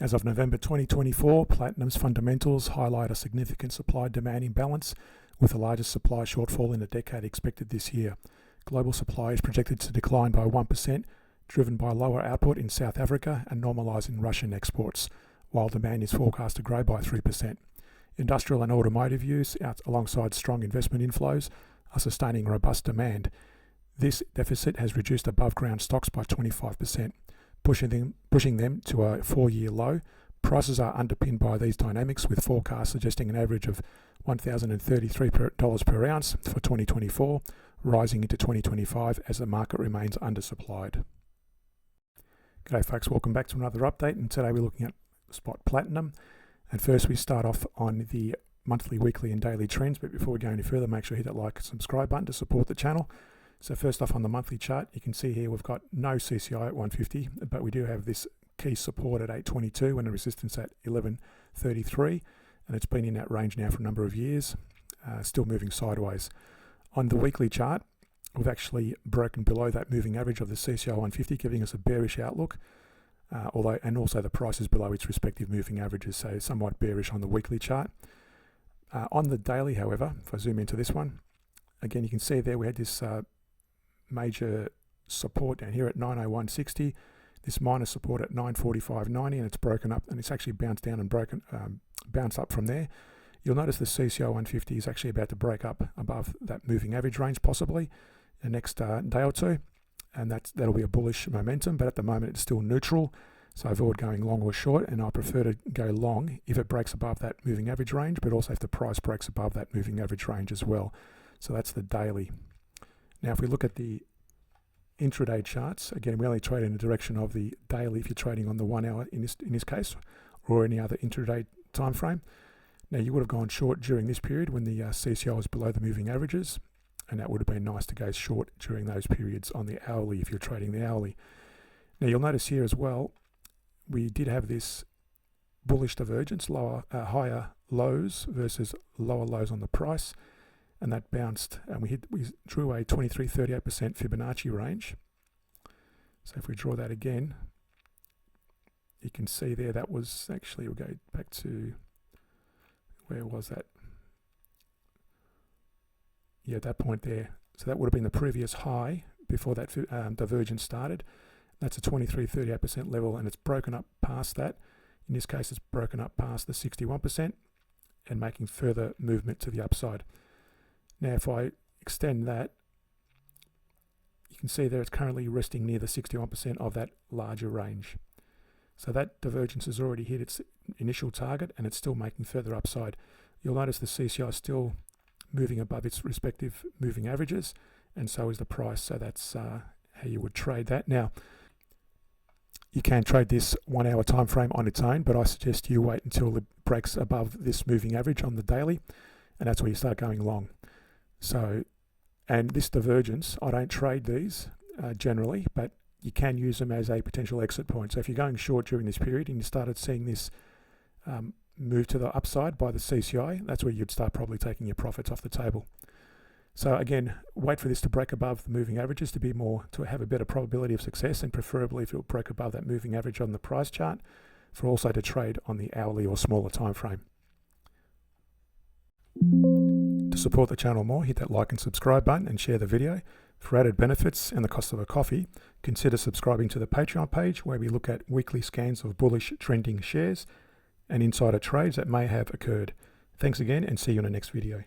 As of November 2024, platinum's fundamentals highlight a significant supply-demand imbalance, with the largest supply shortfall in a decade expected this year. Global supply is projected to decline by 1%, driven by lower output in South Africa and normalising Russian exports, while demand is forecast to grow by 3%. Industrial and automotive use, alongside strong investment inflows, are sustaining robust demand. This deficit has reduced above-ground stocks by 25%, pushing them to a 4-year low. Prices are underpinned by these dynamics, with forecasts suggesting an average of $1,033 per ounce for 2024, rising into 2025 as the market remains undersupplied. G'day folks, welcome back to another update, and today we're looking at spot platinum. And first we start off on the monthly, weekly and daily trends, but before we go any further, make sure you hit that like and subscribe button to support the channel. So first off, on the monthly chart, you can see here we've got no CCI at 150, but we do have this key support at 822 and a resistance at 1133, and it's been in that range now for a number of years, still moving sideways. On the weekly chart, we've actually broken below that moving average of the CCI 150, giving us a bearish outlook, and also the price is below its respective moving averages, so somewhat bearish on the weekly chart. On the daily, however, if I zoom into this one, again you can see there we had this major support down here at 901.60, this minor support at 945.90, and it's broken up, and it's actually bounced down and bounced up from there. You'll notice the CCI 150 is actually about to break up above that moving average range possibly the next day or two, and that'll be a bullish momentum, but at the moment it's still neutral, so avoid going long or short, and I prefer to go long if it breaks above that moving average range, but also if the price breaks above that moving average range as well. So that's the daily. Now if we look at the intraday charts, again we only trade in the direction of the daily if you're trading on the 1 hour in this case, or any other intraday time frame. Now you would have gone short during this period when the CCI was below the moving averages, and that would have been nice to go short during those periods on the hourly if you're trading the hourly. Now you'll notice here as well, we did have this bullish divergence, higher lows versus lower lows on the price, and that bounced, and we drew a 23-38% Fibonacci range. So if we draw that again, you can see there that was actually, we'll go back to, where was that? Yeah, at that point there. So that would have been the previous high before that divergence started. That's a 23-38% level, and it's broken up past that. In this case, it's broken up past the 61% and making further movement to the upside. Now, if I extend that, you can see there it's currently resting near the 61% of that larger range. So that divergence has already hit its initial target, and it's still making further upside. You'll notice the CCI is still moving above its respective moving averages, and so is the price. So that's how you would trade that. Now, you can trade this 1 hour time frame on its own, but I suggest you wait until it breaks above this moving average on the daily, and that's where you start going long. So, and this divergence, I don't trade these generally, but you can use them as a potential exit point. So if you're going short during this period and you started seeing this move to the upside by the CCI, that's where you'd start probably taking your profits off the table. So again, wait for this to break above the moving averages to have a better probability of success, and preferably if it'll break above that moving average on the price chart, for also to trade on the hourly or smaller time frame. To support the channel more, hit that like and subscribe button and share the video. For added benefits and the cost of a coffee, consider subscribing to the Patreon page, where we look at weekly scans of bullish trending shares and insider trades that may have occurred. Thanks again, and see you in the next video.